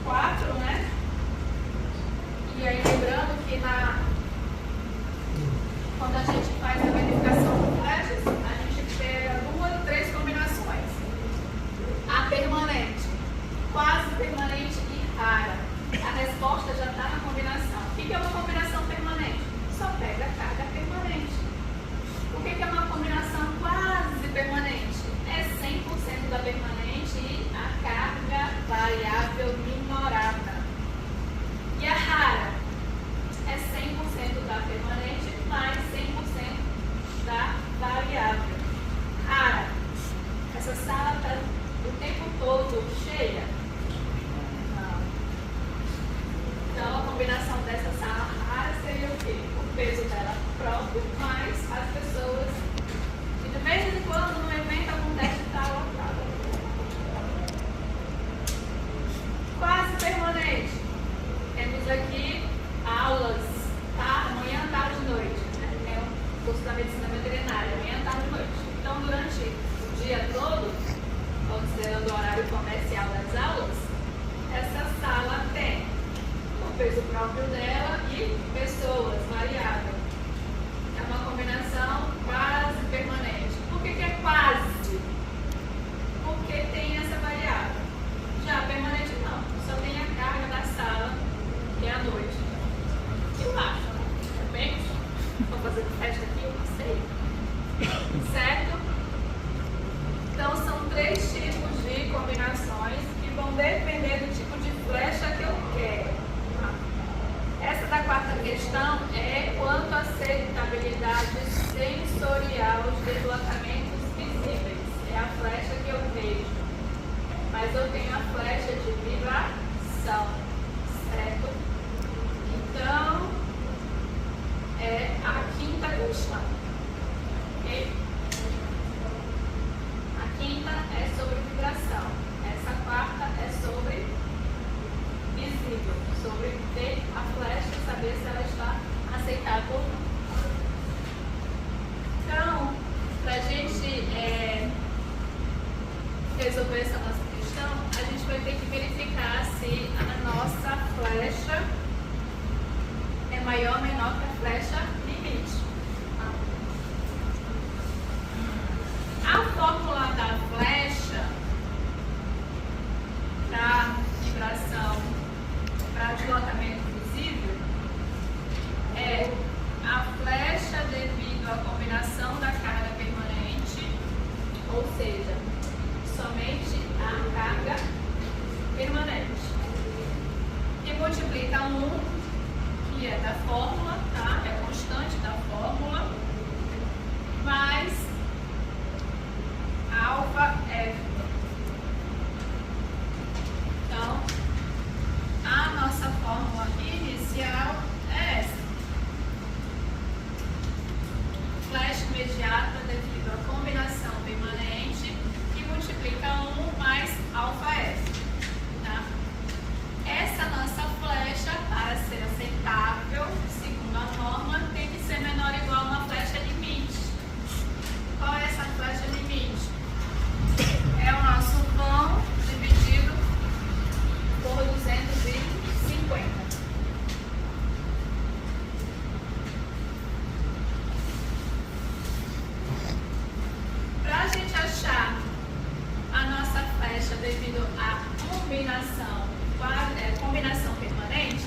4, né? E aí lembrando que quando a gente faz a verificação de flechas, a gente pega 2, 3 combinações. A permanente, quase permanente e rara. A resposta já está na combinação. O que é uma combinação permanente? Só pega a carga permanente. O que é uma combinação quase permanente? É 100% da permanente e a carga variável minorada. E a rara? É 100% da permanente mais 100% da variável. Rara. Essa sala está o tempo todo cheia? Não. Então, a combinação dessa sala rara seria o quê? O peso dela próprio mais as pessoas. E de vez em quando, no evento, acontece de estar lotada. Quase permanente. Temos aqui aulas, tá? Manhã, tarde e noite. É o curso da medicina veterinária, manhã, tarde e noite. Então, durante o dia todo, considerando o horário comercial das aulas, essa sala tem o peso próprio dela e pessoas, variável. É uma combinação quase permanente. Por que é quase? Porque tem essa variável. Já permanente não, só tem a carga da sala, que é à noite. E baixo, né? É bem? Vou fazer festa aqui, eu não sei. Certo? Então são 3 tipos de combinações que vão depender do tipo de flecha que eu quero. Essa da 4ª questão é quanto à aceitabilidade sensorial de deslocamentos visíveis. É a flecha que eu vejo. Mas eu tenho a flecha de vibração, certo? Então, é a 5ª questão. Ok? A 5ª é sobre vibração. Essa 4ª é sobre visível, sobre ver a flecha e saber se ela está aceitável ou não. Então, para a gente resolver essa nossa questão, a gente vai ter que verificar se a nossa flecha é maior ou menor que a flecha limite. A fórmula da flecha para vibração, para deslocamento visível, é a flecha devido à combinação da carga permanente, ou seja, somente a carga permanente, que multiplica 1, que é da fórmula, tá? É constante da fórmula, mais alfa F. Então, a nossa fórmula inicial é essa. Flecha imediata devido à combinação permanente que multiplica 1 mais alfa F. Tá? Essa nossa flecha, para ser aceitável, segundo a norma, tem que ser menor ou igual a uma flecha limite. Qual é essa flecha limite? É o nosso vão dividido por 250. Para a gente achar a nossa flecha devido à combinação permanente,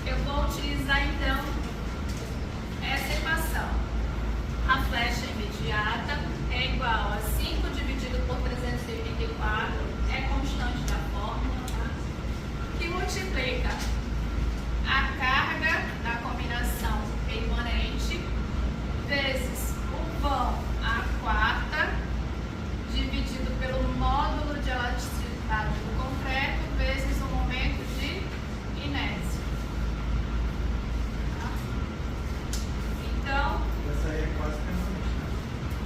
eu vou utilizar então essa equação. A flecha imediata é igual a 5 dividido por 384, é constante da fórmula, tá? Que multiplica a carga da combinação permanente vezes o vão a 4 dividido pelo módulo de elasticidade do concreto vezes o momento de inércia. Tá? Então, essa aí é quase permanente, né?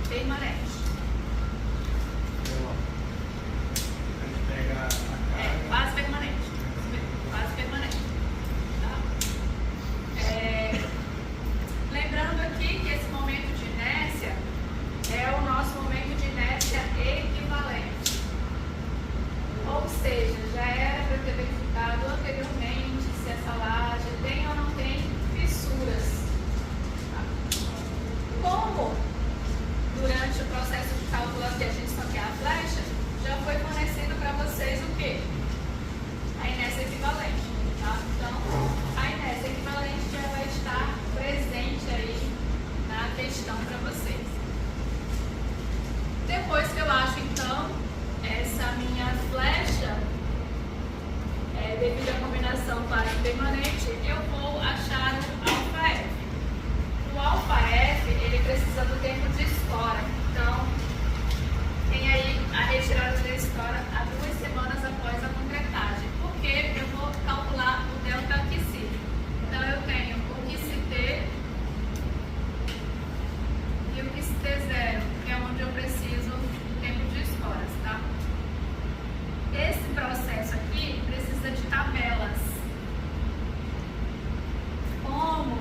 Permanente. A gente pega a carga. Quase permanente. Quase permanente. Tá? Lembrando aqui que esse momento de inércia é o nosso momento de inércia equivalente. Ou seja, já é equivalente, tá? Então, a inércia equivalente já vai estar presente aí na questão para vocês. Depois que eu acho, então, essa minha flecha, devido à combinação quase permanente, eu vou achar o alfa F. O alfa F, ele precisa do tempo de escora. Então, tem aí a retirada da escora há 2 semanas após a concretagem. Porque eu vou calcular o delta QC. Então, eu tenho o QCT e o QCT0, que é onde eu preciso do tempo de escoras, tá? Esse processo aqui precisa de tabelas. Como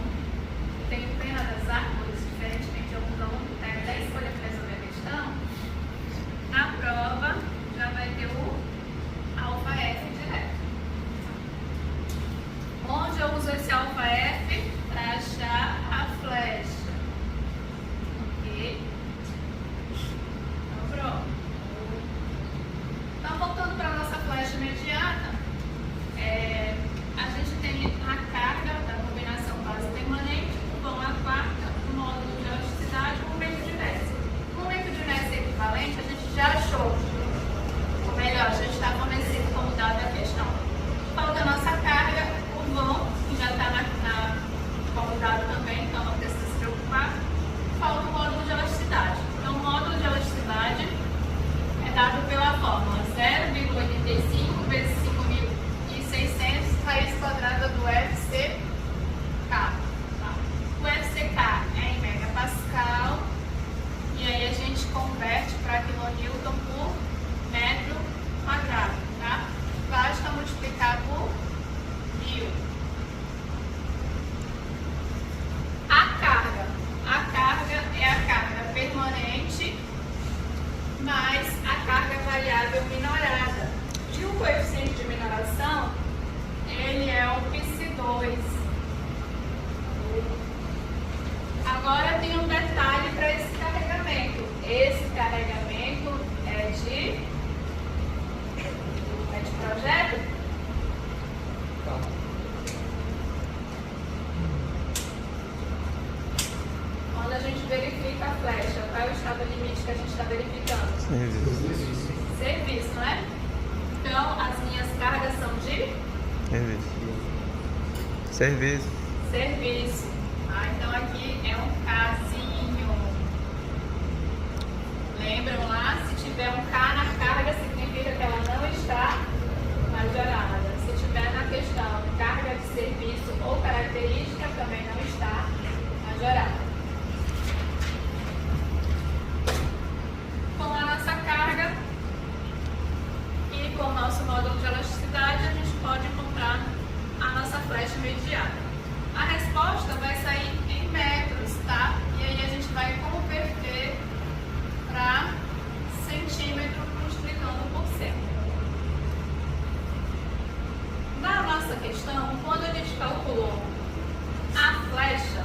tenho pena das árvores, diferentemente de alguns alunos que têm 10 folhas para resolver a questão, na prova já vai ter o alfa F direto. Onde eu uso esse alfa F? Para achar a flecha. Ok? Então, pronto. Então, voltando para a nossa flecha imediata, a gente tem a carga da combinação base permanente, o vão à quarta, o módulo de elasticidade e o momento de inércia. O momento de inércia equivalente a gente já achou, ou melhor, a gente está fornecido como dado a questão. Falta a nossa carga, o vão, que já está como dado também, então não precisa se preocupar. Falta o módulo de elasticidade. Então, o módulo de elasticidade é dado pela fórmula 0,85 vezes 5.600 raiz quadrada do FCK. Tá? O FCK é em megapascal e aí a gente converte para quilonewton por metro quadrado. Tá? Basta multiplicar por 1000. A carga é a carga permanente mais a carga variável minorada. E o coeficiente de minoração, ele é o π2. Agora tem um detalhe para esse carregamento. Esse carregamento é de projeto? Quando a gente verifica a flecha, qual é o estado limite que a gente está verificando? Serviço, não é? Então, as minhas cargas são de? Serviço. Então, aqui é um casinho. Lembram lá? Se tiver um K na carga, significa que ela não está majorada. Se tiver na questão carga de serviço ou característica, também não está majorada. Com a nossa carga e com o nosso módulo de elasticidade, a gente pode encontrar a nossa flecha imediata. A resposta vai sair em metros, tá? E aí a gente vai converter para centímetro multiplicando por cento. Na nossa questão, quando a gente calculou a flecha,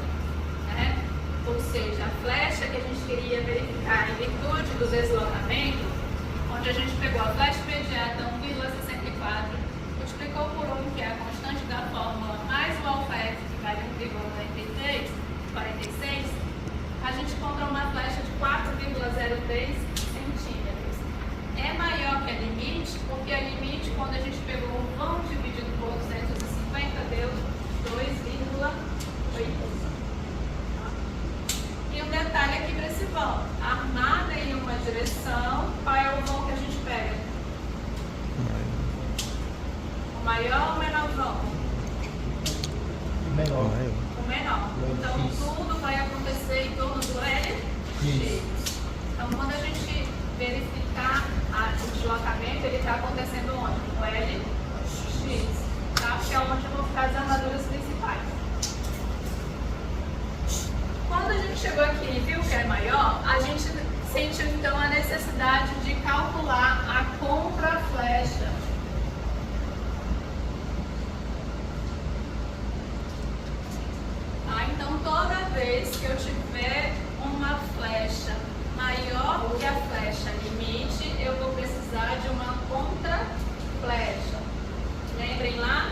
né? Ou seja, a flecha que a gente queria verificar em virtude do deslocamento, onde a gente pegou a flecha imediata 1,64, multiplicou por 1, que é a constante da fórmula, mais o alfa F, que vale 1,46, a gente encontra uma flecha de 4,03 centímetros. É maior que a limite, porque a limite, quando a gente pegou o vão dividido por 250, deu 2,8. E um detalhe aqui para esse vão, armada em uma direção, qual é o vão que a gente pega? O maior ou o menor vão? Menor. O menor. Então, tudo vai acontecer em torno do LX. Então, quando a gente verificar o deslocamento, ele está acontecendo onde? No LX. Tá? Que é onde vão ficar as armaduras principais. Quando a gente chegou aqui e viu que é maior, a gente sentiu então a necessidade de calcular a contraflecha. Então, toda vez que eu tiver uma flecha maior que a flecha limite, eu vou precisar de uma contraflecha. Lembrem lá?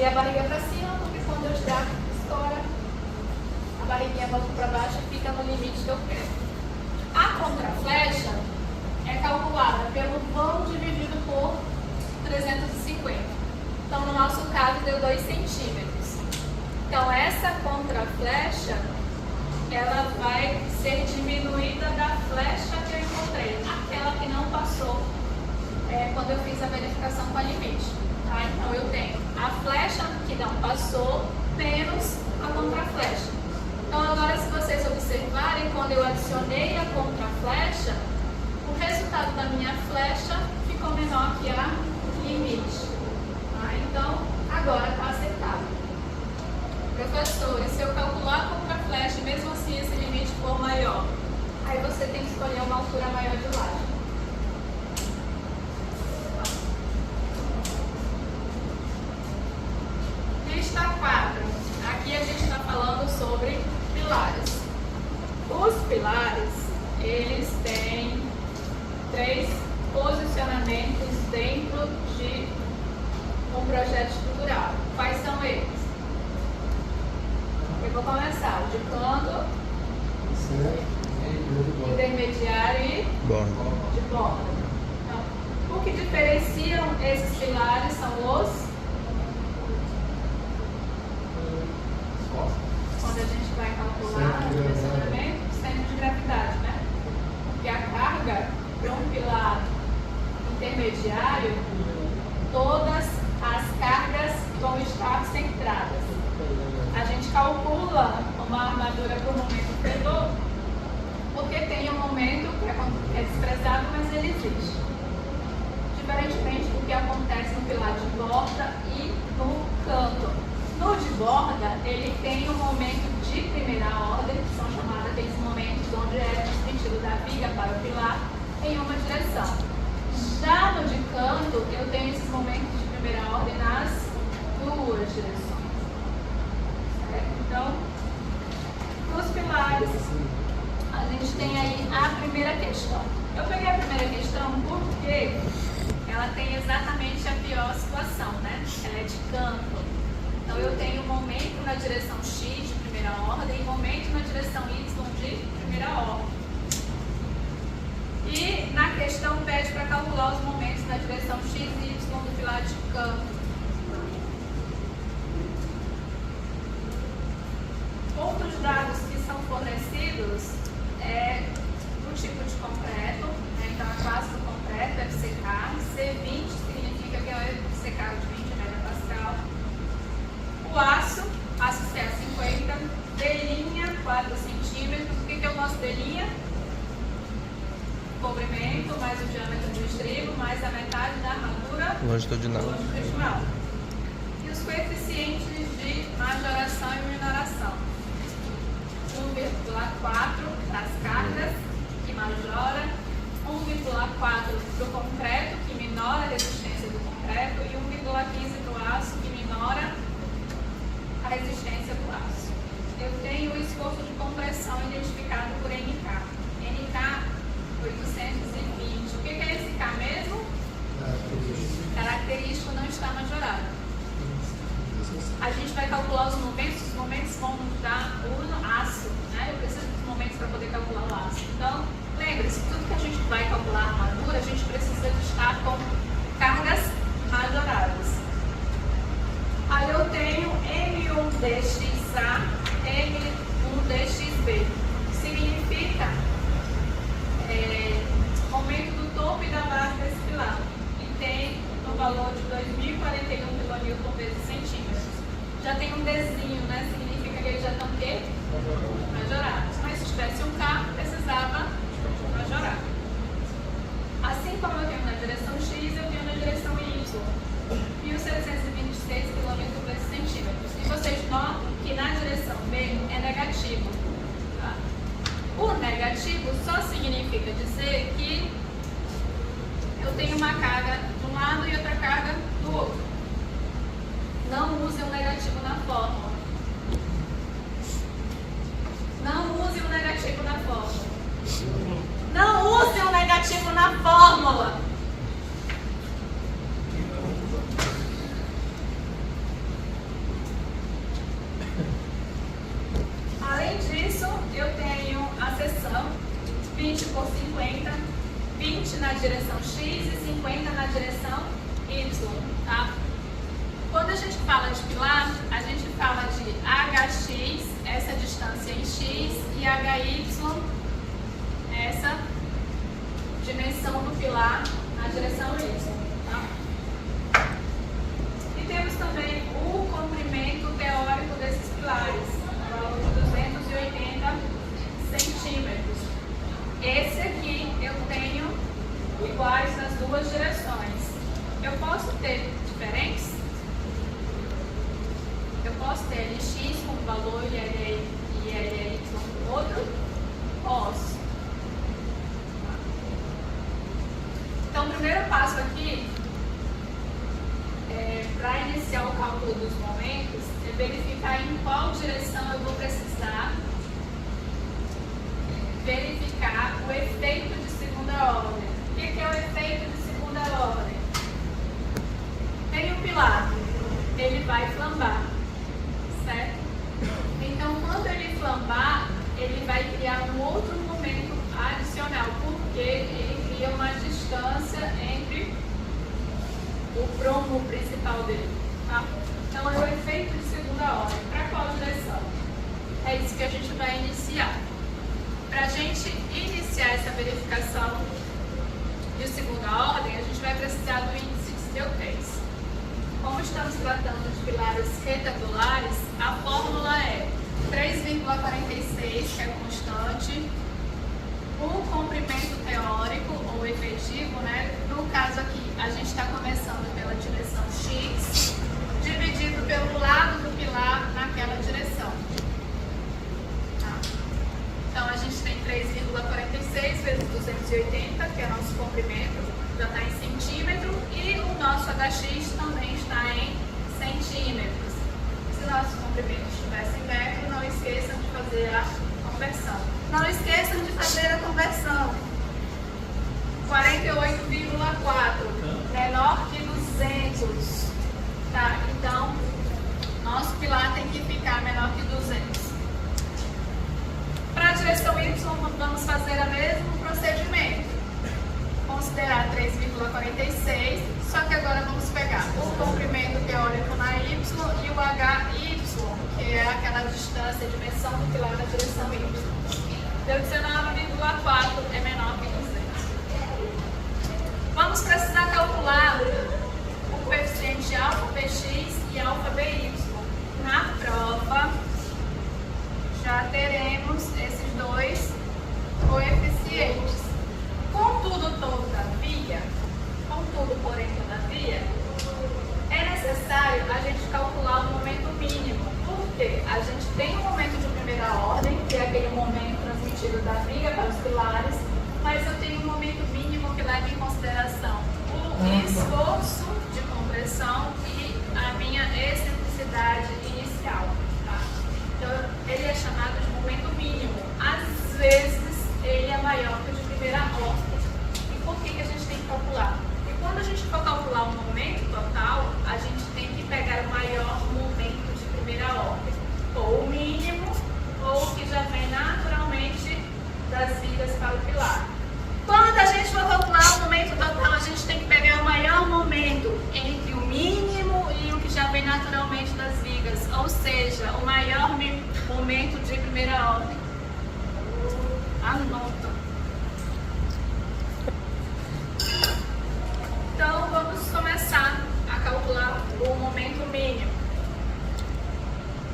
a barriga para cima, porque quando eu tirar, estoura, a barriguinha volta para baixo e fica no limite que eu quero. A contraflecha é calculada pelo vão dividido por 350. Então, no nosso caso, deu 2 centímetros. Então, essa contraflecha, ela vai ser diminuída da flecha que eu encontrei, aquela que não passou quando eu fiz a verificação com a limite. Tá? Então, eu tenho a flecha que não passou menos a contraflecha. Então, agora, se vocês observarem, quando eu adicionei a contraflecha, o resultado da minha flecha ficou menor que a limite. Tá? Então, agora está aceitável. Professor, e se eu calcular a contraflecha e mesmo assim esse limite for maior? Aí você tem que escolher uma altura maior de laje. Lista 4. Aqui a gente está falando sobre pilares. Os pilares, eles têm 3 posicionamentos dentro de um projeto estrutural. Quais são eles? Eu vou começar de canto, intermediário e de borda. Então, o que diferenciam esses pilares são os... Quando a gente vai calcular o direcionamento, centro de gravidade, né? Porque a carga para um pilar intermediário, todas as cargas vão estar centradas. A gente calcula uma armadura por momento fedor, porque tem um momento que é desprezado, mas ele existe. Diferentemente do que acontece no pilar de borda e no canto. No de borda, ele tem um momento de primeira ordem, que são chamados aqueles momentos onde é transmitido da viga para o pilar em uma direção. Já no de canto, eu tenho esses momentos de primeira ordem nas 2 direções. Certo? Então, nos pilares, a gente tem aí a primeira questão. Eu peguei a primeira questão porque ela tem exatamente a pior situação, né? Ela é de canto. Então, eu tenho um momento na direção X de primeira ordem e um momento na direção Y de primeira ordem. E na questão pede para calcular os momentos na direção X e Y do pilar de canto. Outros dados que são fornecidos é o tipo de concreto, né? Então a classe do concreto é FCK, C20 significa que é o FCK de 20 megapascal. O aço CA50, D' 4 centímetros. O que é o nosso D'? Comprimento mais o diâmetro do estribo mais a metade da armadura longitudinal. E os coeficientes de majoração e minoração. 1,4 para as cargas, que majora, 1,4 para o concreto, que minora a resistência do concreto, e 1,15 para o aço, que minora a resistência do aço. Eu tenho o esforço de compressão identificado por NK. NK 820. O que é esse K mesmo? Característico não está majorado. A gente vai calcular os momentos vão dar o aço, né? Eu preciso dos momentos para poder calcular o aço. Então, lembre-se, tudo que a gente vai calcular a armadura, a gente precisa de estar com cargas majoradas. Aí eu tenho M1DXA, M1DXB. Significa momento do topo e da base desse pilar. E tem no valor de 2041 kN vezes centímetros. Já tem um Dzinho, né? Significa que eles já estão o quê? Majorados. Mas se tivesse um K, precisava majorar. Assim como eu tenho na direção X, eu tenho na direção Y. 1.726 kN vezes centímetros. E vocês notam que na direção B é negativo. Tá? O negativo só significa dizer que eu tenho uma carga de um lado e outra carga do outro. Não use o negativo na fórmula. Não use o negativo na fórmula. Não use o negativo na fórmula. 20 por 50, 20 na direção X e 50 na direção Y, tá? Quando a gente fala de pilar, a gente fala de HX, essa distância em X, e HY, essa dimensão do pilar na direção Y, tá? E temos também o comprimento teórico desses pilares, no valor de 280 centímetros. Esse aqui eu tenho iguais nas duas direções. Eu posso ter diferentes? Eu posso ter LX com um valor e LY com outro? Posso. Então, o primeiro passo aqui, para iniciar o cálculo dos momentos, é verificar em qual direção eu vou precisar verificar o efeito de segunda ordem. O que é o efeito de segunda ordem? Tem um pilar, ele vai flambar, certo? Então, quando ele flambar, ele vai criar um outro momento adicional, porque ele cria uma distância entre o prumo principal dele, tá? Então, é o efeito de segunda ordem. Para qual direção? É isso que a gente vai iniciar. Para a gente iniciar essa verificação de segunda ordem, a gente vai precisar do índice de Stieltjes. Como estamos tratando de pilares retangulares, a fórmula é 3,46, que é constante, o comprimento teórico ou efetivo, né? No caso aqui, a gente está começando pela direção X, dividido pelo lado do pilar naquela direção. Tá? Então, a gente tem 3,46 vezes 280, que é o nosso comprimento, já está em centímetro, e o nosso HX também está em centímetros. Se o nosso comprimento estivesse em metro, não esqueçam de fazer a conversão. Não esqueçam de fazer a conversão. 48,4, menor que 200. Tá? Então, nosso pilar tem que ficar menor que 200. Para a direção Y, vamos fazer o mesmo procedimento. Considerar 3,46, só que agora vamos pegar o comprimento teórico na Y e o HY, que é aquela distância, a dimensão do pilar na direção Y. Deu 19,4, é menor que 200. Vamos precisar calcular o coeficiente αpx e αby. Na prova, já teremos esses dois coeficientes. Contudo, porém, todavia, é necessário a gente calcular o momento mínimo. Por quê? A gente tem um momento de primeira ordem, que é aquele momento transmitido da viga para os pilares, mas eu tenho um momento mínimo que leva em consideração o esforço de compressão e a minha excentricidade inicial. Tá? Então, ele é chamado de momento mínimo. Às vezes, ele é maior que o de primeira ordem. E por que a gente tem que calcular? Porque quando a gente for calcular o momento total, a gente tem que pegar o maior momento de primeira ordem. Ou o mínimo, ou o que já vem naturalmente das vigas para o pilar. Quando a gente for calcular o momento total, a gente tem que pegar o maior momento entre o mínimo e o que já vem naturalmente das vigas, ou seja, o maior momento de primeira ordem. Anota. Então, vamos começar a calcular o momento mínimo.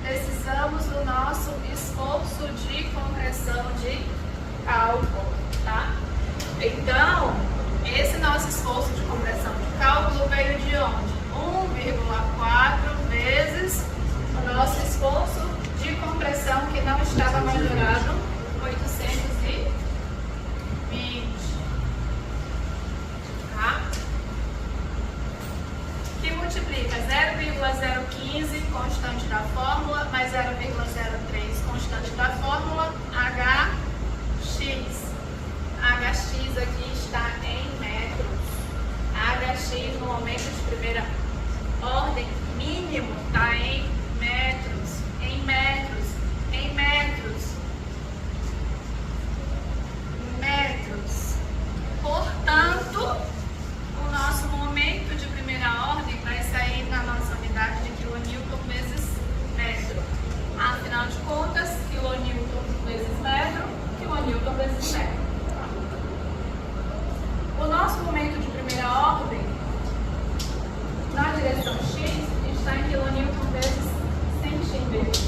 Precisamos do nosso esforço de compressão de cálculo, tá? Então, esse nosso esforço de compressão de cálculo veio de onde? 1,4 vezes o nosso esforço de compressão que não estava majorado, 820. Tá? Que multiplica 0,015, constante da fórmula, mais 0,03, constante da fórmula, HX. HX aqui está em metros. HX no momento de primeira ordem mínimo está em metros, em metros, em metros, metros.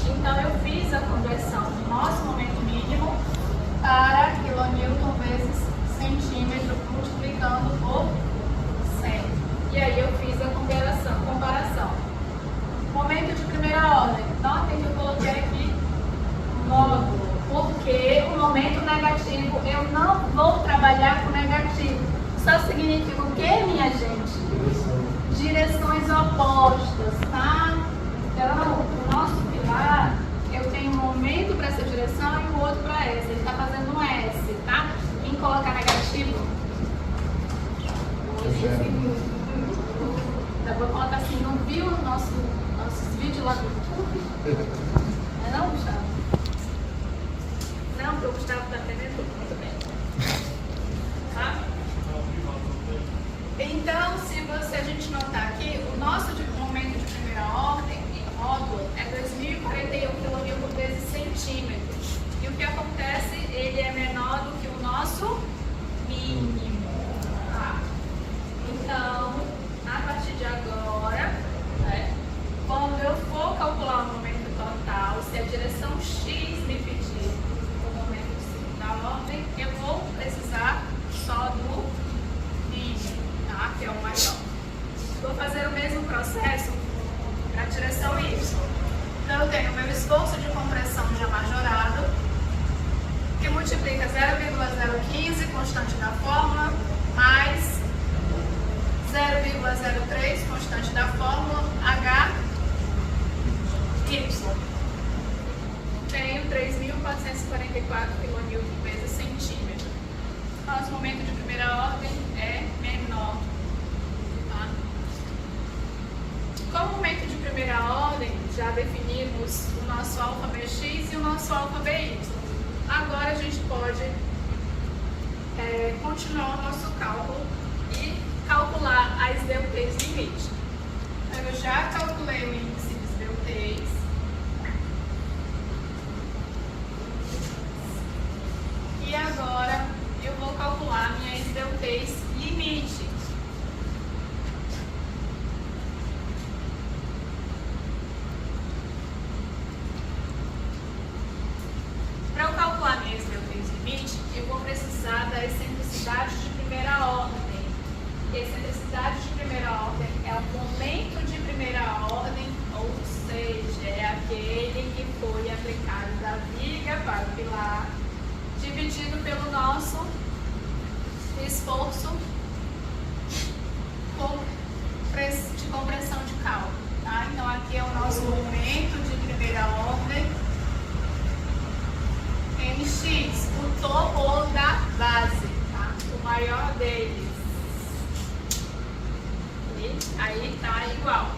Então eu fiz a conversão do nosso momento mínimo para quilonewton vezes centímetro, multiplicando por 100. E aí eu fiz a comparação. Momento de primeira ordem. Notem que eu coloquei aqui módulo, porque o momento negativo eu não vou trabalhar com negativo. Só significa o que, minha gente? Direções opostas, tá? Então, o nosso pilar, eu tenho um momento para essa direção e o outro para essa. Ele está fazendo um S, tá? Em colocar negativo. Eu vou colocar assim, não viu nossos vídeos lá do YouTube? Não, Gustavo? Não, porque o Gustavo está entendendo tudo muito bem. Tá? Então, se a gente notar aqui, o nosso momento de primeira ordem em módulo é 2041 kN vezes centímetros. E o que acontece? Ele é menor do que o nosso mínimo. Tá? Então, a partir de agora, quando eu for calcular o momento total, se a direção X me pedir o momento de segunda ordem, eu vou precisar só do mínimo, tá? Que é o maior. Vou fazer o mesmo processo para a direção Y. Então eu tenho o meu esforço de compressão já majorado, que multiplica 0,015, constante da fórmula, mais 0,03, constante da fórmula, HY. Tenho 3.444 kN vezes centímetro. Nosso momento de primeira ordem é menor. Tá? Como momento de primeira ordem, já definimos o nosso alfa BX e o nosso alfa BY. Agora a gente pode continuar o nosso cálculo e calcular as deltas limite. Então, eu já calculei o índice dos deltas. E agora eu vou calcular minhas deltas limite. Para eu calcular minhas deltas limite, eu vou precisar da excentricidade de primeira ordem. Excentricidade de primeira ordem é o momento de primeira ordem, ou seja, é aquele que foi aplicado da viga para o pilar, dividido pelo nosso esforço de compressão de cálculo. Tá? Então, aqui é o nosso momento de primeira ordem MX, o topo da base, tá? O maior deles. Aí tá igual.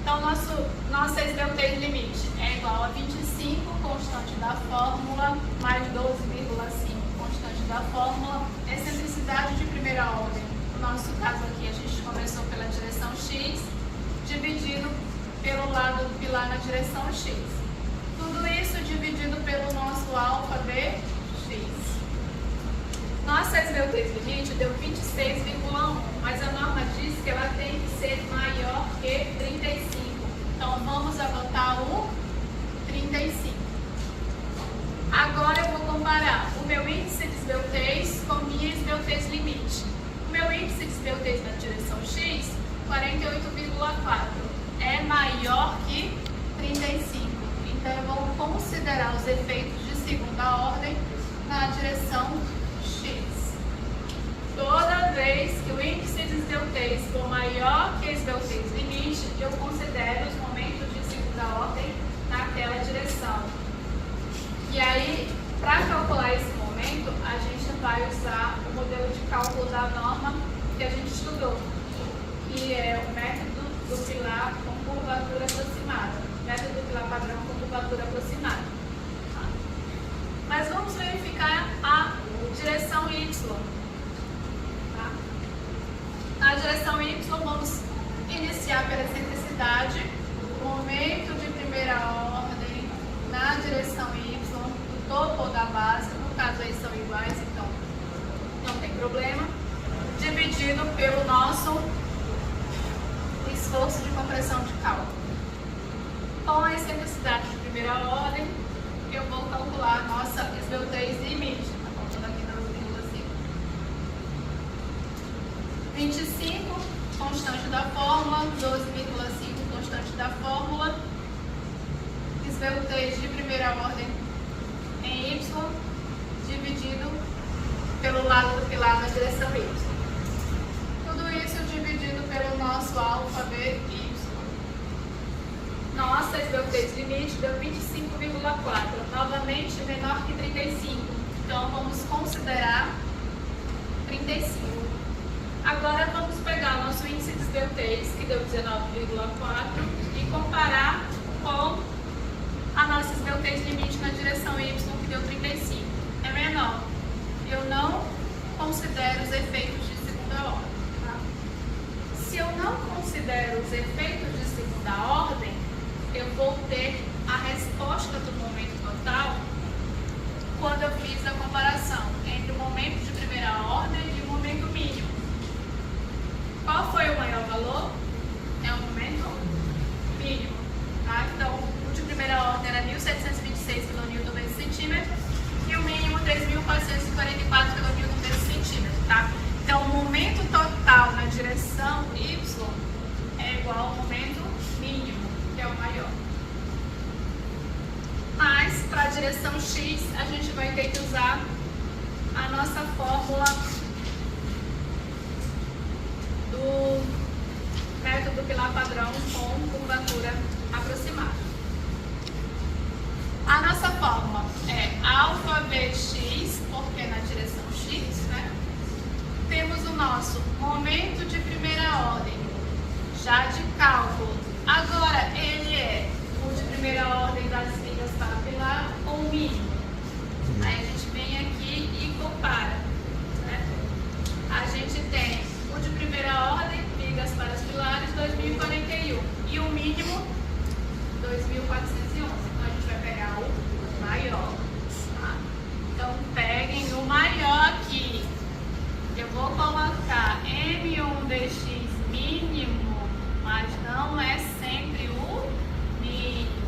Então, nossas deltas limite é igual a 25, constante da fórmula, mais 12,5, constante da fórmula. Excentricidade de primeira ordem. No nosso caso aqui, a gente começou pela direção X, dividido pelo lado do pilar na direção X. Tudo isso dividido pelo nosso alfa BX. Nossas deltas limite deu 26,1, mas a norma diz que ela tem que ser maior que 35. Então, vamos adotar o 35. Agora eu vou comparar o meu índice de deltas com minhas deltas limite. O meu índice de deltas na direção X, 48,4, é maior que 35. Então, eu vou considerar os efeitos de segunda ordem na direção X. Toda vez que o índice de deltas for maior que os deltas limite, eu considero os momentos de segunda ordem naquela direção. E aí, para calcular esse momento, a gente vai usar o modelo de cálculo da norma que a gente estudou, que é o método do pilar com curvatura aproximada. Método do pilar padrão com curvatura aproximada. Tá? Mas vamos verificar a direção Y. Tá? Na direção Y, vamos iniciar pela excentricidade, momento de primeira ordem na direção Y, o topo da base, no caso aí são iguais, então não tem problema, dividido pelo nosso esforço de compressão de cálculo. Com a excentricidade de primeira ordem, eu vou calcular a nossa esbeltez limite. Tá faltando aqui na 12,5. 25, constante da fórmula, 12,5, constante da fórmula. Esbeltez de primeira ordem em y, dividido pelo lado do pilar na direção y. Tudo isso dividido pelo nosso alfa b y. Nossa esbeltez limite deu 25,4, novamente menor que 35. Então vamos considerar 35. Agora vamos pegar o nosso índice de esbeltez, que deu 19,4, e comparar com a nossa esbeltez limite na direção y, que deu 35. É menor. Eu não considero os efeitos de segunda ordem. Tá? Se eu não considero os efeitos de segunda ordem, eu vou ter a resposta do momento total quando eu fiz a comparação entre o momento de primeira ordem e o momento mínimo. Qual foi o maior valor? É o momento mínimo. Tá? Então, o de primeira ordem era 1.726 kN vezes centímetro e o mínimo 3.444 kN vezes centímetro. Tá? Então, o momento total na direção y é igual ao momento mínimo, que é o maior. Mas, para a direção x, a gente vai ter que usar a nossa fórmula do método pilar padrão com curvatura aproximada. A nossa fórmula é alfa vx, porque na direção x, né? Temos o nosso momento de primeira ordem, já de cálculo. Agora, ele é o de primeira ordem das vigas para pilar ou mínimo. Aí a gente vem aqui e compara. Né? A gente tem o de primeira ordem, vigas para os pilares, 2041. E o mínimo, 2.411. Então a gente vai pegar o maior. Tá? Então peguem o maior aqui. Eu vou colocar M1 dx mínimo, mas não é sempre o mínimo.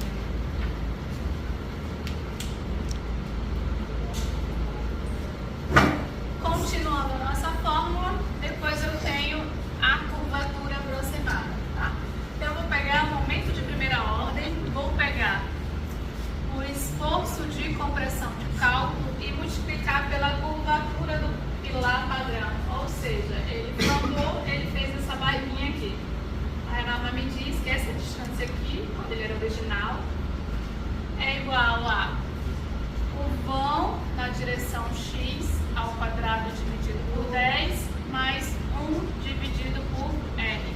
Continuando a nossa fórmula, depois eu tenho a curvatura aproximada. Tá? Então eu vou pegar o momento de primeira ordem, vou pegar o esforço de compressão de cálculo e multiplicar pela curvatura do pilar padrão. Ou seja, ele formou, ele fez essa barrinha aqui. A norma me diz que essa distância aqui, quando ele era original, é igual a o vão na direção x ao quadrado dividido por 10 mais 1 dividido por r.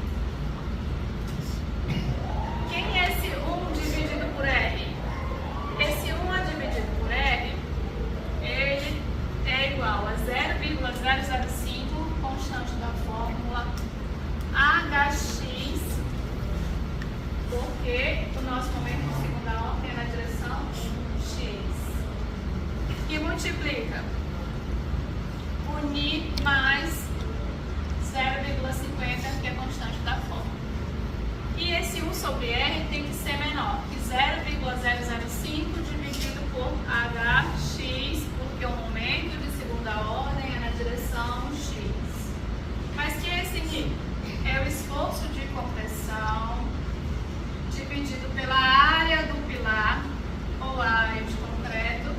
Quem é esse 1 dividido por r? Esse 1 dividido por r, ele é igual a 0,005, constante da fórmula, hx, porque o nosso momento de segunda ordem é na direção x. E multiplica o ni mais 0,50, que é constante da fórmula. E esse 1 sobre r tem que ser menor que 0,005 dividido por hx, porque o momento de segunda ordem é na direção x. Mas que é esse ni? É o esforço de compressão dividido pela área do pilar, ou área de concreto,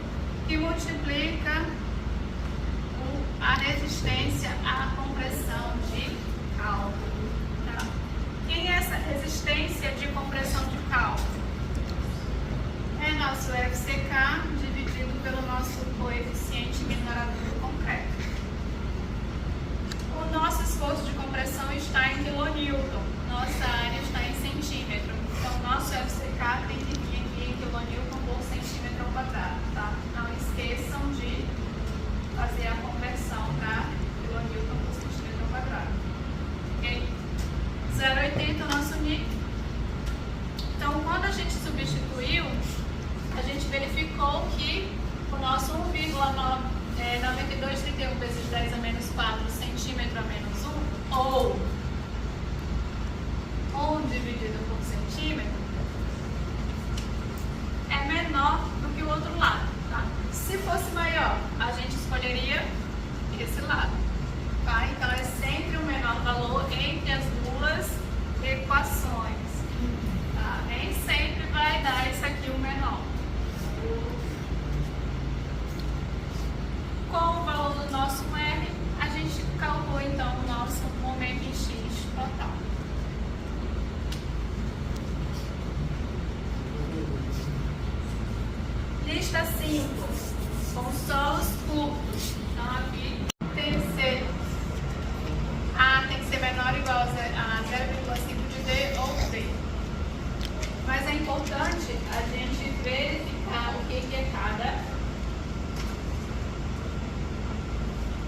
que multiplica a resistência à compressão de cálculo. Tá? Quem é essa resistência de compressão de cálculo? É nosso FCK dividido pelo nosso coeficiente minorador do concreto. O nosso esforço de compressão está em quilonewton, nossa área está em centímetro. Então, nosso FCK tem que vir aqui em quilonewton por centímetro ao quadrado. Tá? Não esqueçam de fazer a conversão para quilonewton por centímetro ao quadrado. Ok? 0,80 o nosso ni. Então, quando a gente substituiu, a gente verificou que o nosso 1,9231 vezes 10 a menos 4 centímetro a menos 1, ou 1 dividido por centímetro, o outro lado, tá? Se fosse maior, a gente escolheria esse lado, tá? Então é sempre o menor valor entre as duas equações, tá? Nem sempre vai dar esse aqui o menor. Com o valor do nosso R, a gente calculou então o nosso momento em X total. Lista 5, consolos curtos. Então aqui tem que ser menor ou igual a 0,5 de D ou D. Mas é importante a gente verificar o que é cada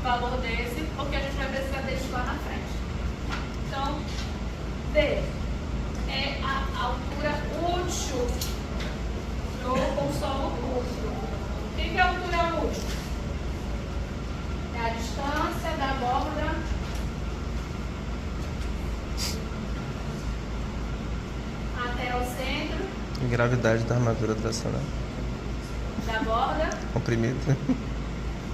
valor desse, porque a gente vai precisar disso lá na frente. Então, D é a altura útil do consolo curto. O que é a altura útil? É a distância da borda até o centro E gravidade da armadura tracionada. da borda. Comprimida.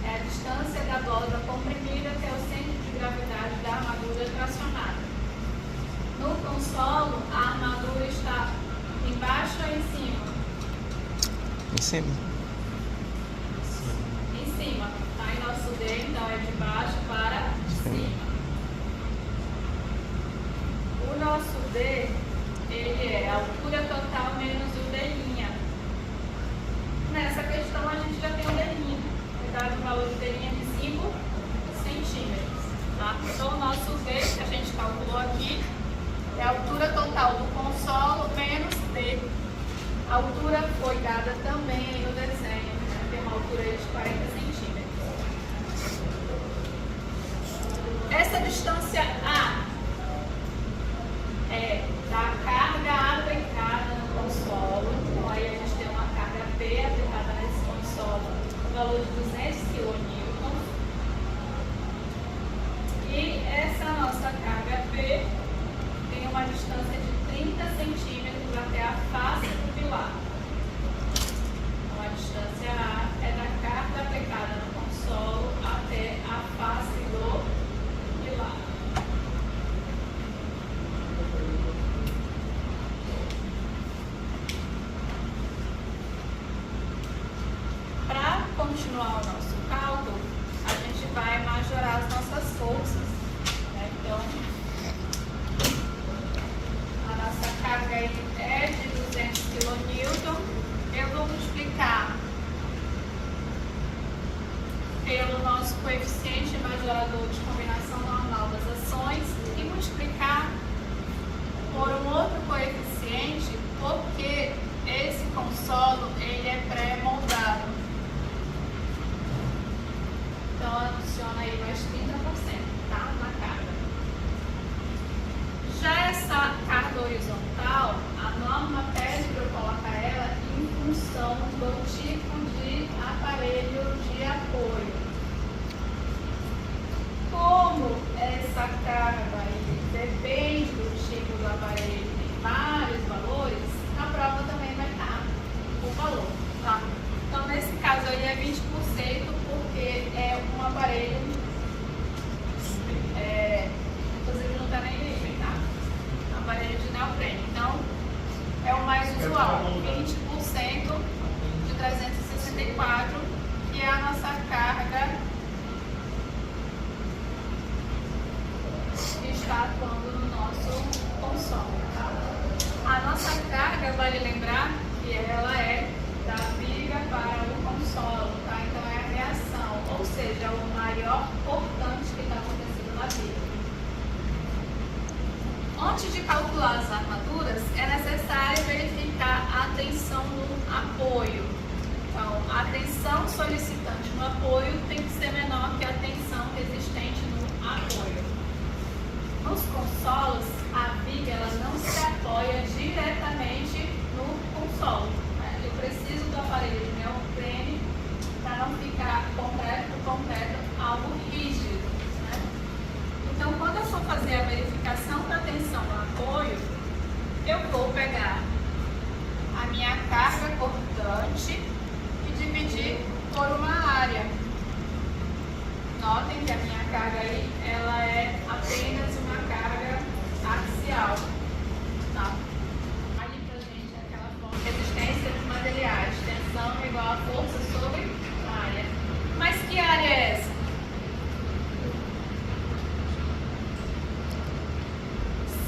É a distância da borda comprimida até o centro de gravidade da armadura tracionada. No consolo, a armadura está embaixo ou em cima? Em cima. Em cima. Tá? E nosso D, então, é de baixo para cima. O nosso D, ele é a altura total menos o D'. Nessa questão, a gente já tem o D'. O valor de D' de 5 centímetros. Tá? Então, o nosso D, que a gente calculou aqui, é a altura total do consolo menos D. A altura foi dada também aí no desenho, né? Tem uma altura aí de 40 centímetros. Essa distância A é da carga aplicada no consolo. Então, aí a gente tem uma carga P aplicada nesse consolo, o valor de 200 kN. E essa nossa carga P tem uma distância de 30 centímetros até a face do pilar. Então, a distância A é da carga aplicada no consolo até a face do pilar. Para continuar o nosso cálculo, a gente vai majorar as nossas forças, né? Então, a nossa carga aí é de 200 kN. Eu vou multiplicar pelo nosso coeficiente majorador de combinação normal das ações e multiplicar por um outro coeficiente, porque esse consolo ele é pré-moldado. Então, adiciona aí mais 30%, tá? Na carga. Já essa carga horizontal, a norma pede para eu colocar ela em função do tipo de aparelho de apoio. Como essa carga depende do tipo do aparelho, tem vários valores, a prova também vai estar o valor, tá? Então, nesse caso aí é 20%, porque é um aparelho, inclusive não está nem livre, tá? Aparelho de neoprene. Então, é o mais usual, 20% de 364, que é a nossa carga que está atuando no nosso consolo. Tá? A nossa carga, vale lembrar que ela é da viga para o consolo, tá? Então é a reação, ou seja, o maior cortante que está acontecendo na viga. Antes de calcular as armaduras, é necessário verificar a tensão no apoio. Então, a tensão solicitante no apoio tem que ser menor que a tensão resistente no apoio. Nos consolos, a viga ela não se apoia diretamente no consolo. Né? Eu preciso do aparelho de neoprene para não ficar concreto algo rígido. Né? Então, quando eu for fazer a verificação da tensão no apoio, eu vou pegar a minha carga cortante área, notem que a minha carga aí, ela é apenas uma carga axial, tá? Ali pra gente aquela forma, resistência dos materiais, tensão igual a força sobre área. Mas que área é essa?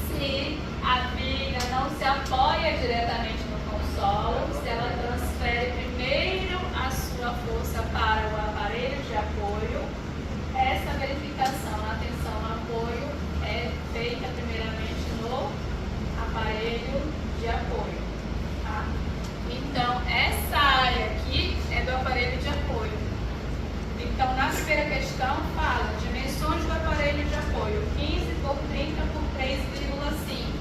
Se a viga não se apoia diretamente no consolo, se ela transfere primeiro a sua força para o aparelho de apoio, essa verificação na tensão no apoio é feita primeiramente no aparelho de apoio. Tá? Então, essa área aqui é do aparelho de apoio. Então, na primeira questão, fala dimensões do aparelho de apoio: 15 por 30 por 3,5.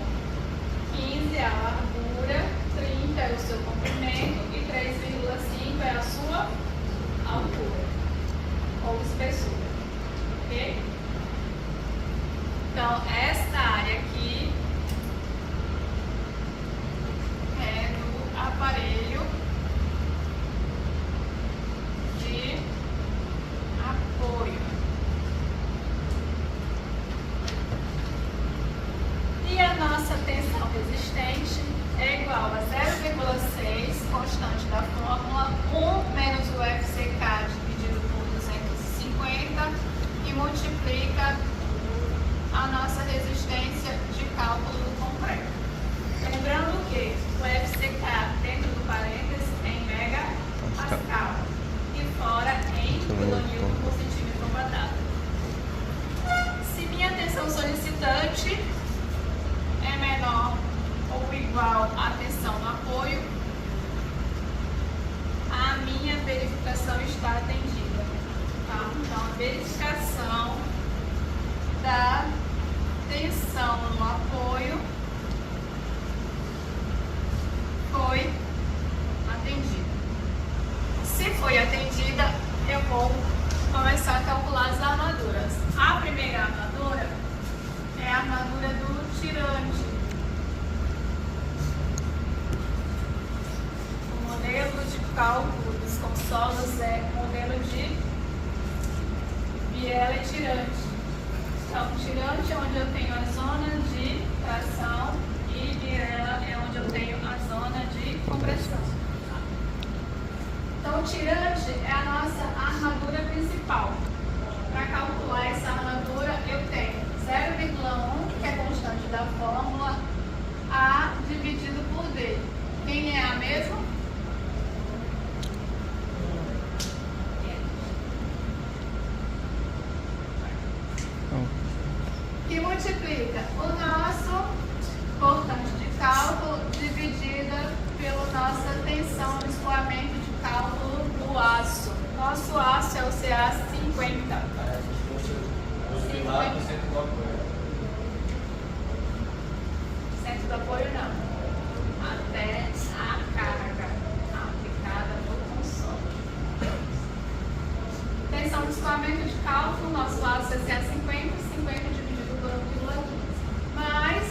15 é a largura, 30 é o seu comprimento e 3,5 é a sua altura ou espessura. Ok? Então, esta área aqui é do aparelho de apoio. E a nossa tensão resistente é igual a 0,6, constante da fórmula, 1 menos o FCK dividido por 250 e multiplica a nossa resistência de cálculo do concreto. Lembrando que o FCK dentro do parênteses é em megapascal e fora em quilonewton por centímetro quadrado. Se minha tensão solicitante é menor ou igual à tensão no apoio, a minha verificação está atendida. Tá? Então, a verificação da tensão no apoio foi atendida. Se foi atendida, eu vou começar a calcular as armaduras. A primeira armadura é a armadura do tirante. O modelo de cálculo dos consolos é o modelo de biela e tirante. Então, tirante é onde eu tenho a zona de tração e biela é onde eu tenho a zona de compressão. Então, o tirante é a nossa armadura principal. Para calcular essa armadura, eu tenho 0,1, que é constante da fórmula, A dividido por D. Quem é A mesmo? Que multiplica o nosso constante de cálculo dividida pela nossa tensão de escoamento de cálculo do aço. Nosso aço é o CA50. Centro do apoio não. Até a carga aplicada no consolo. Tensão de escoamento de cálculo, nosso aço é CA50, 50 dividido por 1,15. Mas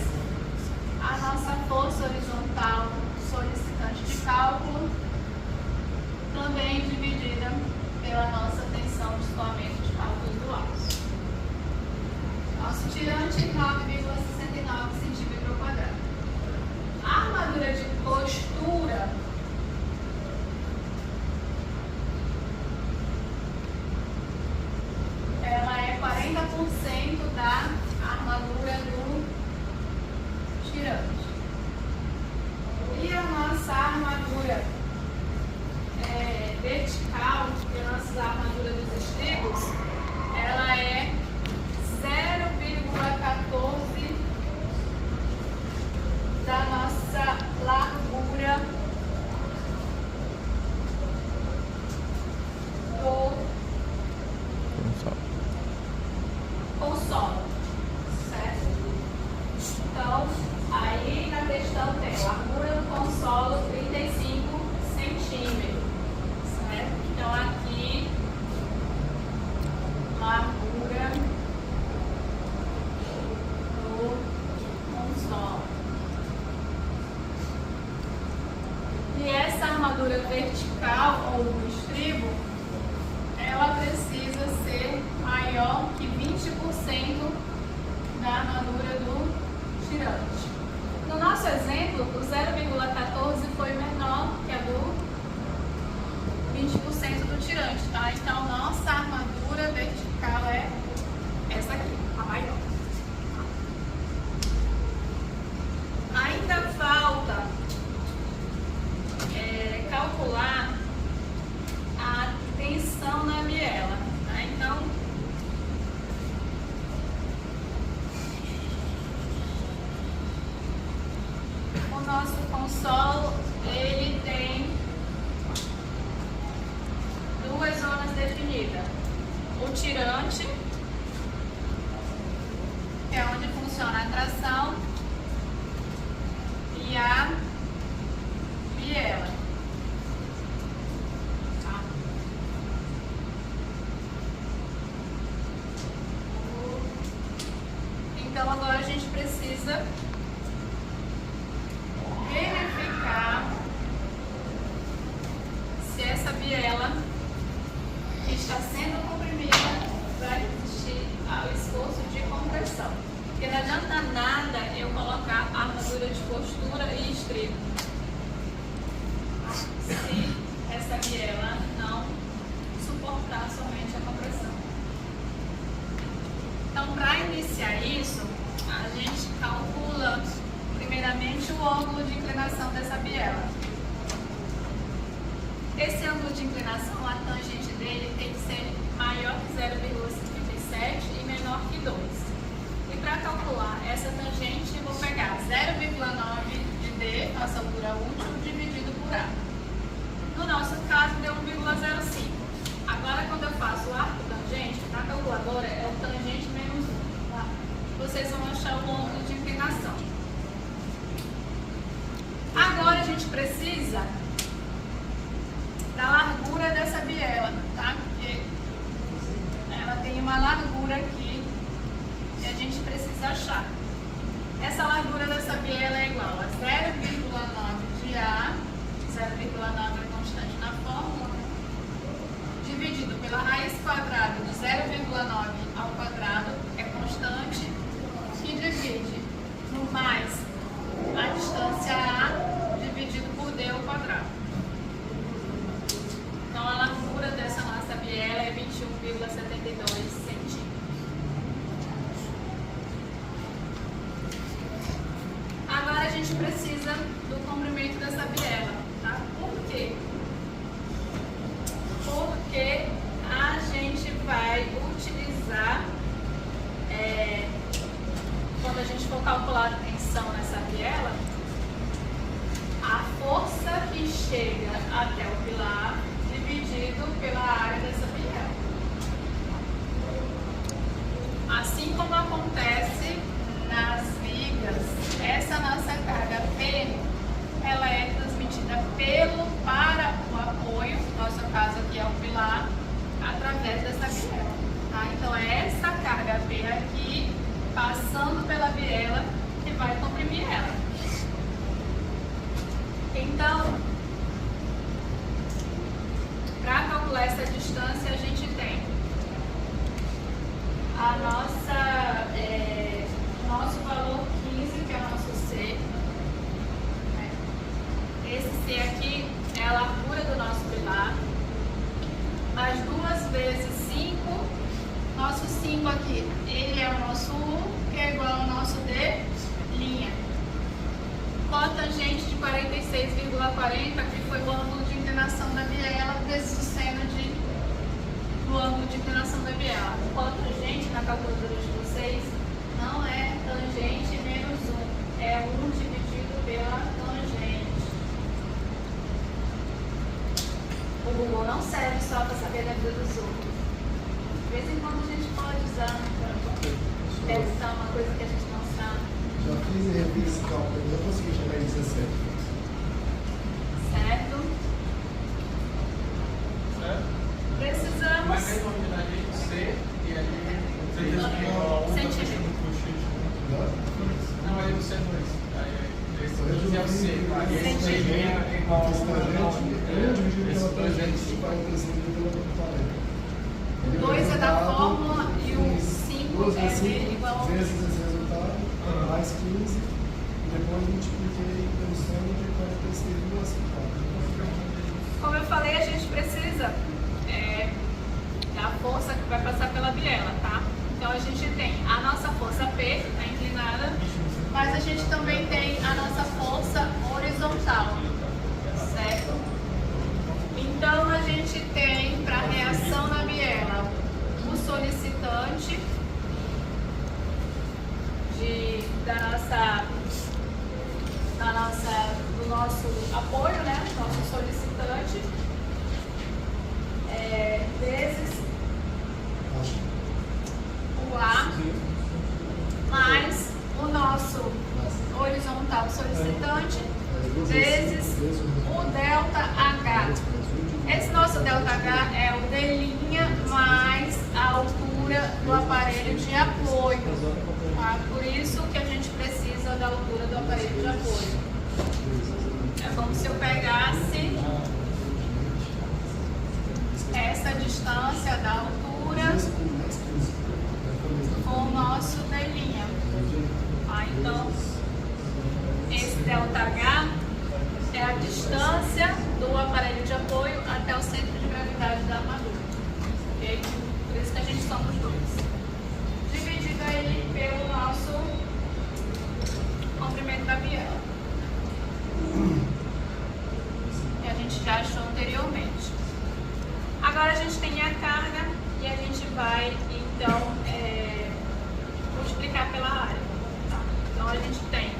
a nossa força horizontal solicitante de cálculo também dividida pela nossa tensão de escoamento de cálculo do aço. Nosso tirante 9,69 centímetro quadrado. A armadura de costura ela é 40% da armadura do tirante. E a nossa armadura vertical, que é a nossa armadura dos estribos, ela é 0,14 da nossa largura do consolo, certo? Então, aí na questão tem largura do consolo 35 centímetros, certo? Então, aqui, largura do consolo. E essa armadura vertical ou do estribo ela precisa ser maior que 20% da armadura do tirante. No nosso exemplo, o 0,14 foi menor que a do 20% do tirante, tá? Então, nossa armadura vertical é essa aqui, a maior. Ainda falta calcular a tensão na biela, tá? Então, o nosso consolo, ele tem duas zonas definidas. O tirante, que é onde funciona a tração, e a biela. Tá? Então agora a gente precisa verificar se essa biela que está sendo comprimida vai resistir ao esforço de compressão. Porque não adianta nada eu colocar armadura de postura e estribo se essa biela não suportar somente a compressão. Então, para iniciar isso, a gente calcula primeiramente o ângulo de inclinação dessa biela. Esse ângulo de inclinação, a tangente dele tem que ser maior que 0,57 e menor que 2. E para calcular essa tangente, eu vou pegar 0,9 de D, nossa altura útil, dividido por A. No nosso caso, deu 1,05. Agora, quando eu faço o arco tangente, na calculadora é o tangente menos 1. Tá? Vocês vão achar o ângulo de inclinação. Agora, a gente precisa da largura dessa biela, tá? Porque ela tem uma largura aqui que a gente precisa achar. Essa largura dessa biela é igual a 0,9 de A, 0,9 é constante na fórmula, dividido pela raiz quadrada de 0,9 ao quadrado, é constante, que divide no mais a distância A dividido por D ao quadrado. Então, a largura dessa nossa biela é 21,72 centímetros. Agora a gente precisa do comprimento dessa biela, tá? Por quê? Porque a gente vai utilizar, quando a gente for calcular a tensão nessa biela, a força que chega até o pilar dividido pela área dessa biela. Assim como acontece nas vigas, essa nossa carga P, ela é transmitida para o apoio, no nosso caso aqui é o pilar, através dessa biela. Tá? Então é essa carga P aqui, passando pela biela, que vai comprimir ela. Então, para calcular essa distância, a gente tem a nosso valor 15, que é o nosso C. Esse C aqui é a largura do nosso pilar. As 2 vezes 5, nosso 5 aqui, ele é o nosso U, que é igual ao nosso D'. Cotangente de 46,40, que foi o ângulo de inclinação da biela, vezes o seno do ângulo de inclinação da biela. O cotangente na calculadora de vocês não é tangente menos 1, é 1 dividido pela tangente. O Google não serve só para saber da vida dos outros. De vez em quando a gente pode usar, deve ser uma coisa que a gente não sabe. Já fiz e refiz esse cálculo, eu consegui chegar em 17. Certo? Precisamos. Mas tem quantidade de C e ali Centímetro. Não, aí você não é. Esse é o C. E esse C é igual Esse tangente, 1 dividido esse pela tangente, tangente. 45 pela 40. O 2 é da fórmula e o 5 é dele igual ao vezes esse resultado, mais 15, e depois multipliquei pelo 100 e 46 mil resultados. Como eu falei, a gente precisa da força que vai passar pela biela, tá? Então a gente tem a nossa força P, a inclinada, mas a gente também tem a nossa força horizontal, certo? Então a gente tem para reação na biela o solicitante do nosso apoio, né? Nosso solicitante, vezes o A, mais o nosso horizontal solicitante, vezes o delta H. Esse nosso delta H é o D' mais a altura do aparelho de apoio. Tá? Por isso que a gente precisa da altura do aparelho de apoio. É como se eu pegasse essa distância da altura com o nosso D'. Então, esse delta H é a distância do aparelho de apoio até o centro de gravidade da armadura. Okay? Por isso que a gente soma os dois. Dividido aí pelo nosso comprimento da biela, que a gente já achou anteriormente. Agora a gente tem a carga e a gente vai, então, multiplicar pela área. Tá? Então a gente tem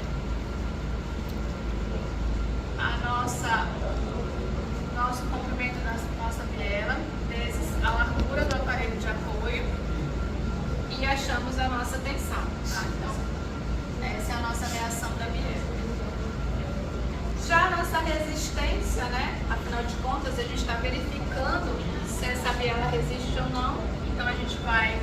nosso comprimento da nossa biela, vezes a largura do aparelho de apoio, e achamos a nossa tensão. Tá? Então, essa é a nossa reação da biela. Já a nossa resistência, né? Afinal de contas, a gente está verificando se essa biela resiste ou não. Então, a gente vai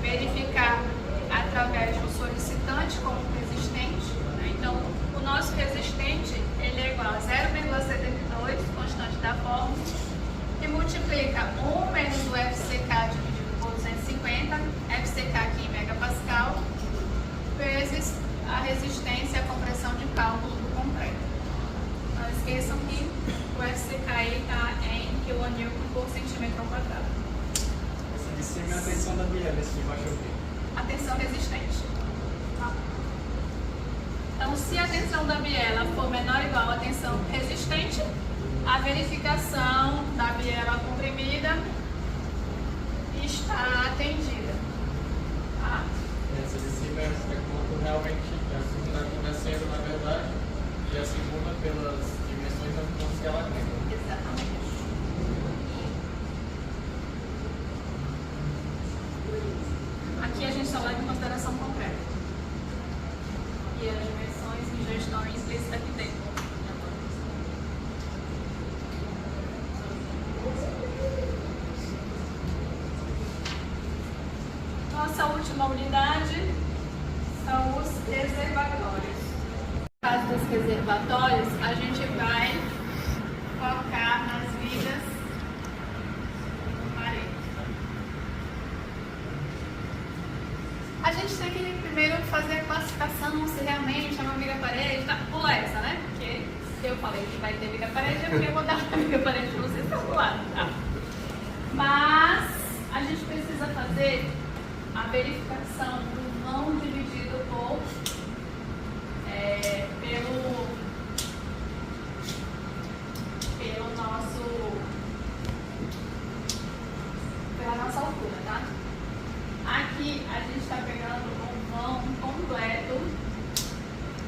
verificar através do solicitante como resistente. Né? Então, o nosso resistente ele é igual a 0,78, constante da fórmula, que multiplica 1 menos o FCK dividido por 250, FCK aqui em megapascal, vezes a resistência à compressão de cálculo do concreto. Não esqueçam que o FCK está em kN por centímetro ao quadrado. Essa de cima é a tensão da biela, esse de baixo é o quê? A tensão resistente. Tá? Então, se a tensão da biela for menor ou igual à tensão resistente, a verificação da biela comprimida está atendida. Tá? Essa de cima é quanto realmente está acontecendo, na verdade, e a segunda pelas dimensões da força que ela tem. Exatamente. Aqui a gente só leva em consideração concreta. E as dimensões já estão implícitas aqui dentro. Nossa última unidade são os reservatórios. No caso dos reservatórios, a gente vai focar nas vigas parede. A gente tem que primeiro fazer a classificação se realmente é uma viga parede. Tá? Pula essa, né? Porque se eu falei que vai ter viga parede, eu queria botar a viga parede para vocês calcularem. Tá? Mas a gente precisa fazer a verificação do vão dividido pela nossa altura, tá? Aqui a gente está pegando um vão completo,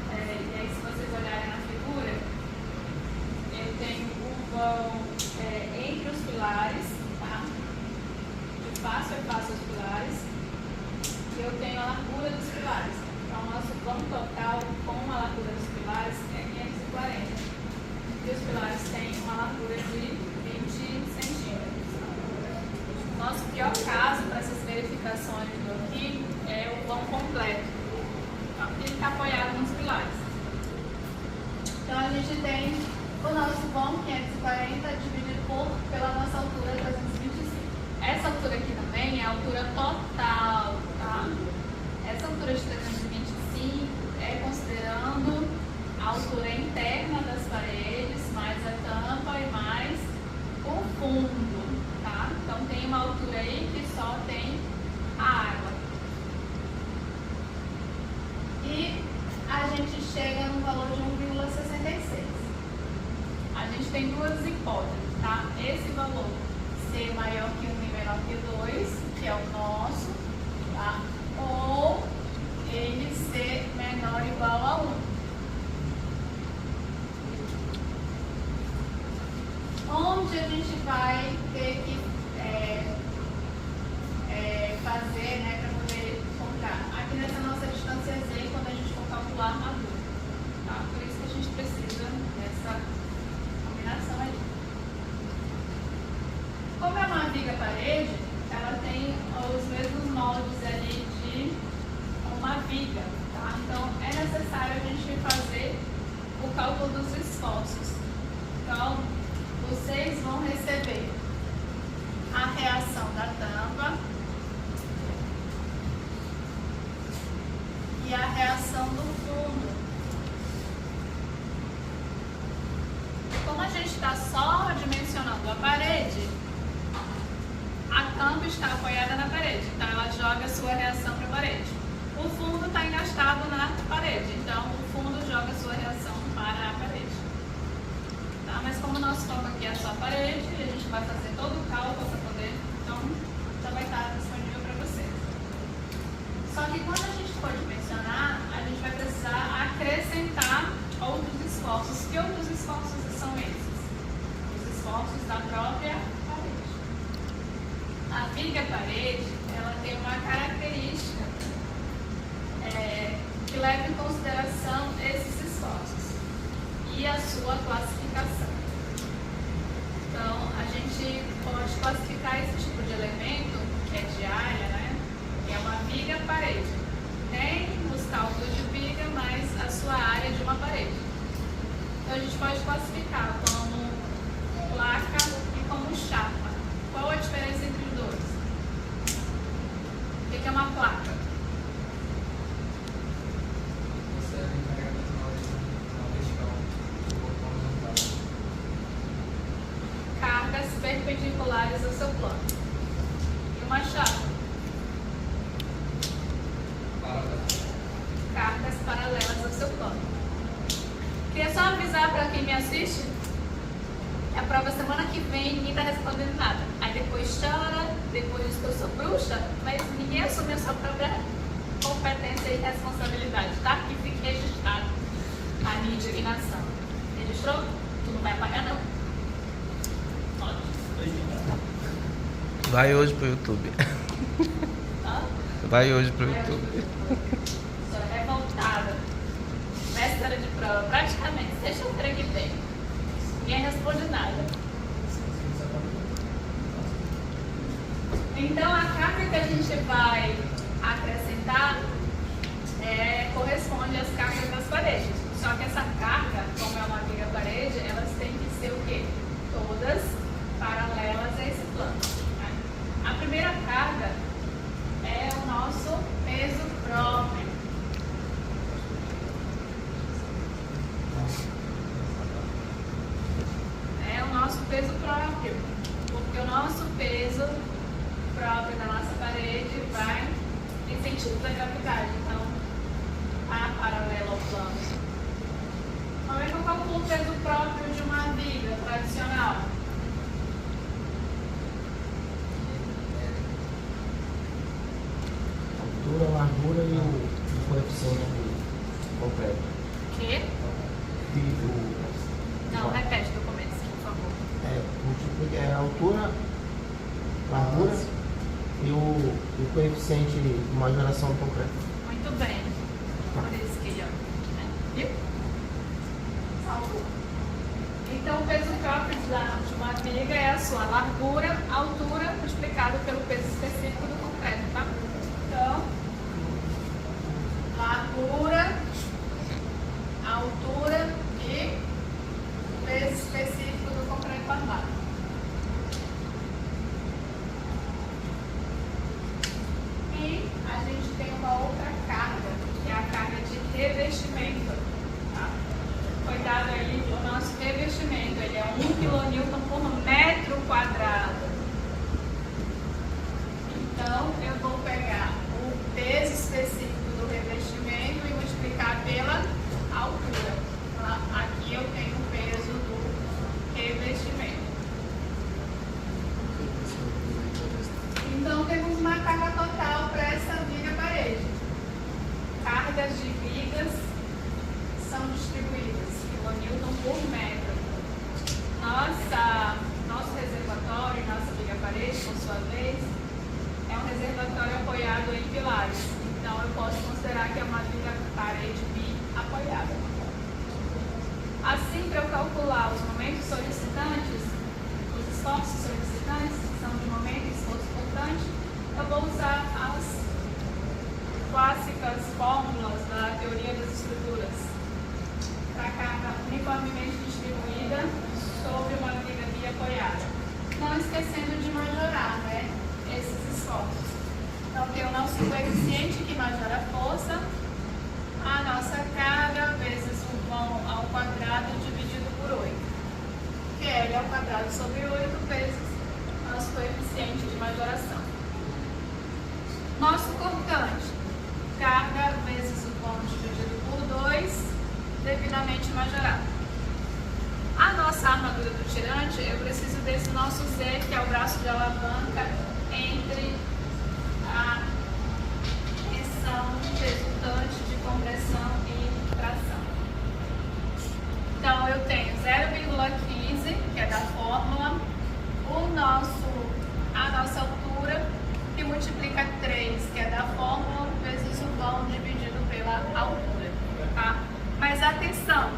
e aí se vocês olharem na figura, eu tenho o vão entre os pilares, tá? De face a face os pilares, e eu tenho a largura dos pilares. Então, o nosso vão total com a largura dos pilares é 540. E os pilares têm uma largura de 20 centímetros. Nosso pior caso para essas verificações aqui é o vão completo. Então, ele está apoiado nos pilares. Então, a gente tem o nosso vão 540 dividido pela nossa altura 325. Essa altura a altura total, tá? Essa altura de 325 é considerando a altura interna das paredes, mais a tampa e mais o fundo, tá? Então tem uma altura aí que só tem a água. E a gente chega no valor de 1,66. A gente tem duas hipóteses, tá? Esse valor ser maior que 1 e menor que 2, que é o nosso, tá? Ou ele ser menor ou igual a 1. Onde a gente vai ter que fazer, né, para poder encontrar? Aqui nessa nossa distância Z, quando a gente for calcular a armadura, tá? Por isso que a gente precisa dessa combinação aí. Como é uma viga parede, ela tem os mesmos moldes ali de uma viga, tá? Então é necessário a gente fazer o cálculo dos esforços. Então vocês vão receber a reação da tampa e a reação do fundo. Como a gente está só dimensionando a parede, a tampa está apoiada na parede, então ela joga a sua reação para a parede. O fundo está engastado na parede, então o fundo joga a sua reação para a parede. Tá? Mas como o nosso foco aqui é só a parede, a gente vai fazer todo o cálculo para poder, então já vai estar disponível para vocês. Só que quando a gente for dimensionar, a gente vai precisar acrescentar outros esforços. Que outros esforços são esses? Os esforços da própria parede. A viga parede, ela tem uma característica que leva em consideração esses esforços e a sua classificação. Então, a gente pode classificar esse tipo de elemento, que é de área, né? Que é uma viga parede. Nem os cálculos de viga, mas a sua área de uma parede. Então, a gente pode classificar como placa e como chapa. Qual a diferença entre os dois? O que é uma placa? Você é encarregado de uma vertical, horizontal. Cargas perpendiculares ao seu plano. E uma chapa? Cargas paralelas ao seu plano. Queria só avisar para quem me assiste, a prova semana que vem ninguém está respondendo nada. Aí depois chora, depois diz que eu sou bruxa, mas ninguém assume a sua própria competência e responsabilidade, tá? Que fique registrado a minha indignação. Registrou? Tu não vai apagar não. Pode. Vai hoje pro YouTube. Hã? Vai hoje pro YouTube. Sou revoltada. Véspera de prova, praticamente. Sexta-feira que vem. Ninguém responde nada. Então, a carga que a gente vai acrescentar corresponde às cargas das paredes. Só que essa carga, como é uma viga parede, elas têm que ser o quê? Todas paralelas a esse plano. Tá? A primeira carga é o nosso peso próprio. É o nosso peso próprio, porque o nosso peso próprio da nossa parede vai em sentido da gravidade, então está paralelo ao plano. Como é que eu calculo o peso próprio de uma viga tradicional? Altura, largura e o coeficiente completo. Que? Não, repete do começo, por favor. Multiplica a altura, largura e o coeficiente de majoração do concreto. Muito bem. Por isso que ó, né? Viu? Salvou. Então, o peso próprio de uma viga é a sua largura, altura, multiplicado pelo peso específico do concreto, tá? Então, largura, altura e peso específico do concreto armado. por metro quadrado. Então, eu vou pegar o peso específico do revestimento e multiplicar pela altura. Tá? Aqui eu tenho o peso do revestimento. Então, temos uma carga total para essa viga parede. Cargas de vigas são distribuídas kN por metro. Nosso reservatório, nossa viga parede, por sua vez, é um reservatório apoiado em pilares. Então, eu posso considerar que é uma viga parede bi-apoiada. Assim, para eu calcular os momentos solicitantes, os esforços solicitantes, que são de momento e esforço portante, eu vou usar as clássicas fórmulas da teoria das estruturas para carga uniformemente distribuída sobre uma viga bi-apoiada. Não esquecendo de majorar, né, esses esforços. Então, tem o nosso coeficiente que majora a força, a nossa carga vezes o vão ao quadrado dividido por 8, que é L ao quadrado sobre 8 vezes nosso coeficiente de majoração. Nosso cortante, carga vezes o vão dividido por 2, devidamente majorado. A nossa armadura do tirante, eu preciso desse nosso Z, que é o braço de alavanca entre a tensão resultante de compressão e tração. Então, eu tenho 0,15, que é da fórmula, a nossa altura, que multiplica 3, que é da fórmula, vezes o vão dividido pela altura. Tá? Mas atenção,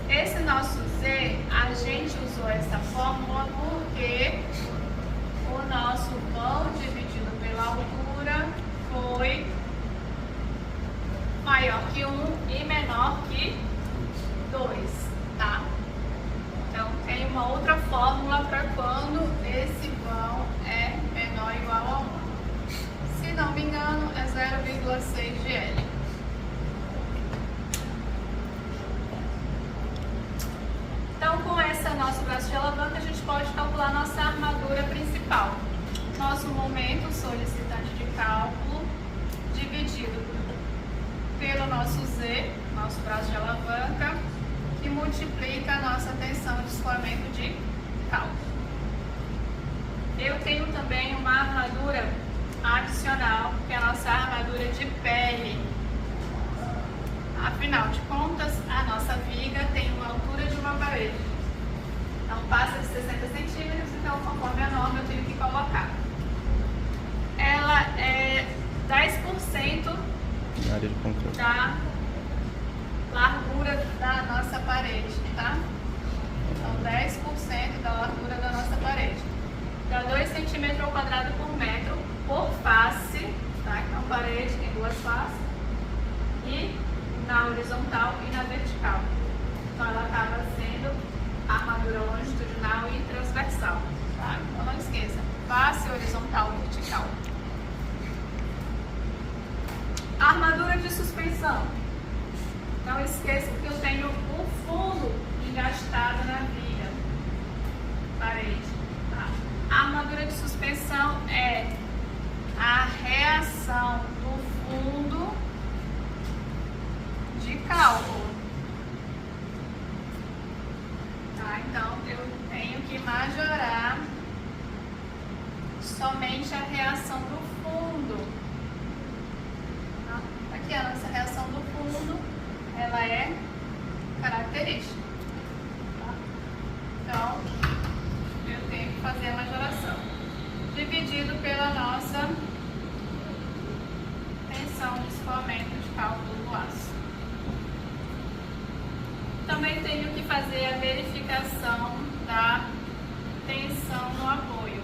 esse nosso Z, a gente usou essa fórmula porque o nosso vão dividido pela altura foi maior que 1 e menor que 2, tá? Então, tem uma outra fórmula para quando esse vão é menor ou igual a 1. Se não me engano, é 0,6 de L. Então, com esse nosso braço de alavanca, a gente pode calcular nossa armadura principal. Nosso momento solicitante de cálculo dividido pelo nosso Z, nosso braço de alavanca, que multiplica a nossa tensão de escoamento de cálculo. Eu tenho também uma armadura adicional, que é a nossa armadura de pele. Afinal de contas, a nossa viga tem uma altura de uma parede. Não passa de 60 centímetros, então conforme a norma eu tenho que colocar. Ela é 10% Área de concreto. da largura da nossa parede, tá? Então 10% da largura da nossa parede. Dá 2 centímetros ao quadrado por metro por face, tá? Então a parede tem duas faces. E na horizontal e na vertical. Então ela acaba sendo armadura longitudinal e transversal, tá? Então não esqueça, face horizontal e vertical. Armadura de suspensão. Não esqueça que eu tenho o fundo engastado na viga, parede. Tá? A armadura de suspensão é a reação do fundo de cálculo. Tá? Então, eu tenho que majorar somente a reação do fundo. Tá? Aqui a nossa reação do fundo, ela é característica. Tá? Então, eu tenho que fazer a majoração. Dividido pela nossa tensão de escoamento de cálculo do aço. Também tenho que fazer a verificação da tensão no apoio.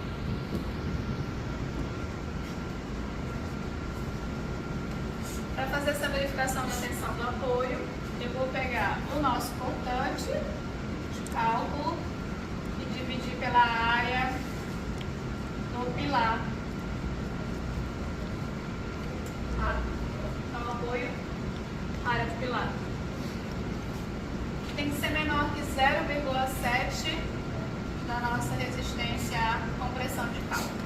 Para fazer essa verificação da tensão do apoio, eu vou pegar o nosso cortante de cálculo e dividir pela área do pilar. Tá? Então, apoio, área do pilar. Tem que ser menor que 0,7 correção de cálculo.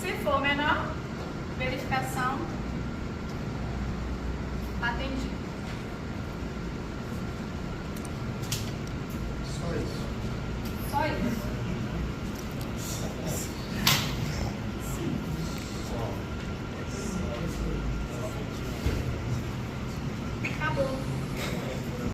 Se for menor, verificação atendida.